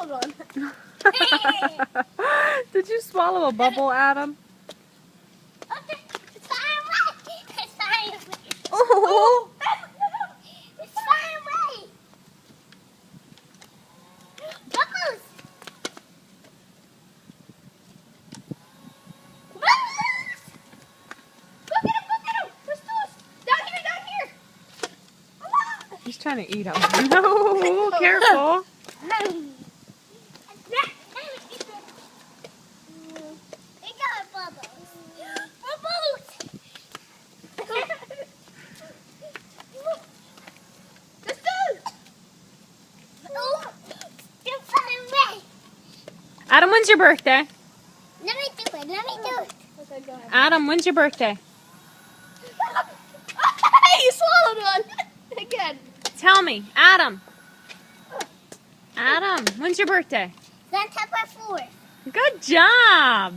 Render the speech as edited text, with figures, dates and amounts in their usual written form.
swallowed one. Did you swallow a bubble, Adam? Okay, it's flying away. It's flying away. Oh! It's flying away. Bubbles. Bubbles. Go get him, go get him. There's toast. Down here, down here. He's trying to eat them. No, careful. They got bubbles. Bubbles. Let's go. Oh, you're flying away. Adam, when's your birthday? Let me do it. Let me do it. Okay, go ahead. Adam, when's your birthday? You swallowed one. Again. Tell me, Adam. Adam, when's your birthday? September 4th. Good job.